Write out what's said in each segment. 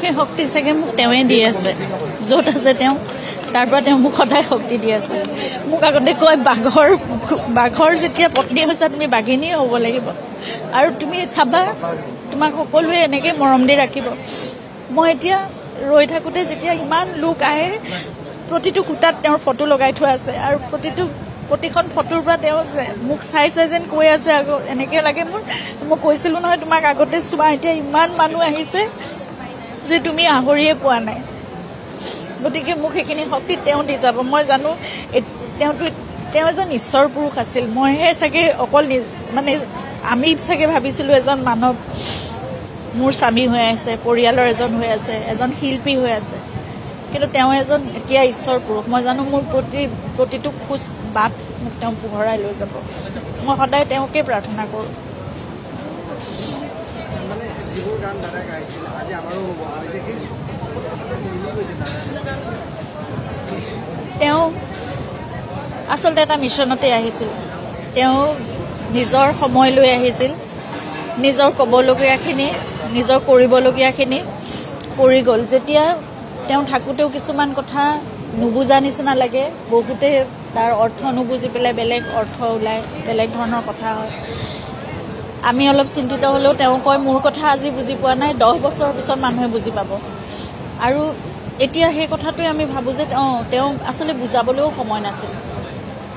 সেই শক্তি চাগে মোক তেওঁৱে দি আছে য'ত আছে তেওঁ তাৰ পৰা তেওঁ মোক সদায় শক্তি দি আছে মোক আগতে কয় বাঘৰ যেতিয়া পত্নী হৈছা তুমি বাঘিনী হ'ব লাগিব আৰু তুমি চাবা তোমাক সকলোৱে এনেকৈ মৰম দি ৰাখিব মই এতিয়া ৰৈ থাকোঁতে যেতিয়া ইমান লোক আহে প্ৰতিটো খুঁটাত তেওঁৰ ফটো লগাই থোৱা আছে আৰু প্ৰতিখন ফটোৰ পৰা তেওঁ মোক চাইছে যেন কৈ আছে আকৌ এনেকৈ লাগে মই কৈছিলোঁ নহয় তোমাক আগতে চোৱা এতিয়া ইমান মানুহ আহিছে যে তুমি আহৰিয়ে পোৱা নাই গতিকে মোক সেইখিনি শক্তি তেওঁ দি যাব মই জানো তেওঁ এজন ঈশ্বৰ পুৰুষ আছিল মইহে চাগে অকল মানে আমি চাগে ভাবিছিলোঁ এজন মানৱ মোৰ স্বামী হৈ আছে পৰিয়ালৰ এজন হৈ আছে এজন শিল্পী হৈ আছে কিন্তু তেওঁ এজন এতিয়া ঈশ্বৰ পুৰুষ মই জানো মোৰ প্ৰতিটো খোজ বাট মোক তেওঁ পোহৰাই লৈ যাব মই সদায় তেওঁকে প্ৰাৰ্থনা কৰোঁ তেওঁ আচলতে এটা মিছনতে আহিছিল তেওঁ নিজৰ সময় লৈ আহিছিল নিজৰ ক'বলগীয়াখিনি নিজৰ কৰিবলগীয়াখিনি কৰি গ'ল যেতিয়া তেওঁ থাকোঁতেও কিছুমান কথা নুবুজা নিচিনা লাগে বহুতে তাৰ অৰ্থ নুবুজি পেলাই বেলেগ অৰ্থ ওলায় বেলেগ ধৰণৰ কথা হয় আমি অলপ চিন্তিত হ'লেও তেওঁ কয় মোৰ কথা আজি বুজি পোৱা নাই 10 বছৰৰ পিছত মানুহে বুজি পাব আৰু এতিয়া সেই কথাটোৱে আমি ভাবোঁ যে তেওঁ আচলতে বুজাবলৈও সময় নাছিল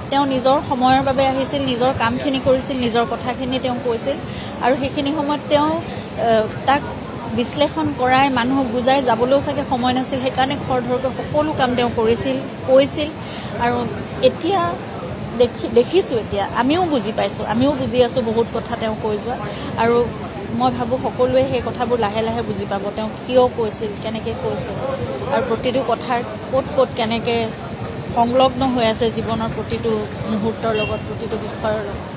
তেওঁ নিজৰ সময়ৰ বাবে আহিছিল নিজৰ কামখিনি কৰিছিল নিজৰ কথাখিনি তেওঁ কৈছিল আৰু সেইখিনি সময়ত তেওঁ তাক বিশ্লেষণ কৰাই মানুহক বুজাই যাবলৈও চাগে সময় নাছিল সেইকাৰণে খৰধৰকৈ সকলো কাম তেওঁ কৈছিল আৰু এতিয়া দেখিছোঁ এতিয়া আমিও বুজি পাইছোঁ আমিও বুজি আছোঁ বহুত কথা তেওঁ কৈ যোৱা আৰু মই ভাবোঁ সকলোৱে সেই কথাবোৰ লাহে লাহে বুজি পাব তেওঁ কিয় কৈছিল কেনেকৈ কৈছিল আৰু প্ৰতিটো কথাৰ ক'ত কেনেকৈ সংলগ্ন হৈ আছে জীৱনৰ প্ৰতিটো মুহূৰ্তৰ লগত প্ৰতিটো বিষয়ৰ লগত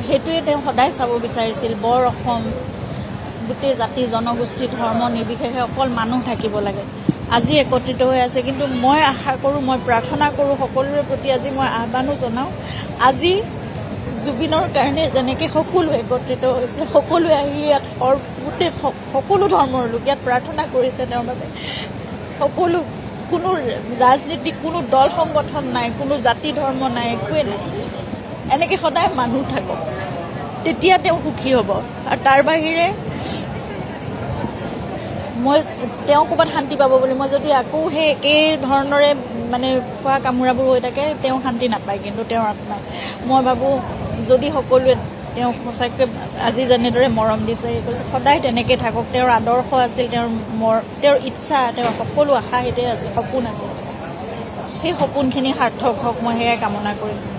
সেইটোৱে তেওঁ সদায় চাব বিচাৰিছিল বৰ অসম গোটেই জাতি জনগোষ্ঠী ধৰ্ম নিৰ্বিশেষে অকল মানুহ থাকিব লাগে আজি একত্ৰিত হৈ আছে কিন্তু মই আশা কৰোঁ মই প্ৰাৰ্থনা কৰোঁ সকলোৰে প্ৰতি আজি মই আহ্বানো জনাওঁ আজি জুবিনৰ কাৰণে যেনেকৈ সকলো একত্ৰিত হৈছে সকলোৱে আহি ইয়াত গোটেই সকলো ধৰ্মৰ লোক ইয়াত প্ৰাৰ্থনা কৰিছে তেওঁৰ বাবে সকলো কোনো ৰাজনীতিক কোনো দল সংগঠন নাই কোনো জাতি ধৰ্ম নাই একোৱে নাই এনেকৈ সদায় মানুহ থাকক তেতিয়া তেওঁ সুখী হ'ব আৰু তাৰ বাহিৰে মই তেওঁ ক'ৰবাত শান্তি পাব বুলি মই যদি আকৌ সেই একেই ধৰণৰে মানে খোৱা কামোৰাবোৰ হৈ থাকে তেওঁ শান্তি নাপায় কিন্তু তেওঁৰ আত্মাই মই ভাবোঁ যদি সকলোৱে তেওঁক সঁচাকৈ আজি যেনেদৰে মৰম দিছে কৈছে সদায় তেনেকৈ থাকক তেওঁৰ আদৰ্শ আছিল তেওঁৰ ইচ্ছা তেওঁৰ সকলো আশা সেইটোৱে আছিল সপোন আছিল সেই সপোনখিনি সাৰ্থক হওক মই সেয়াই কামনা কৰিম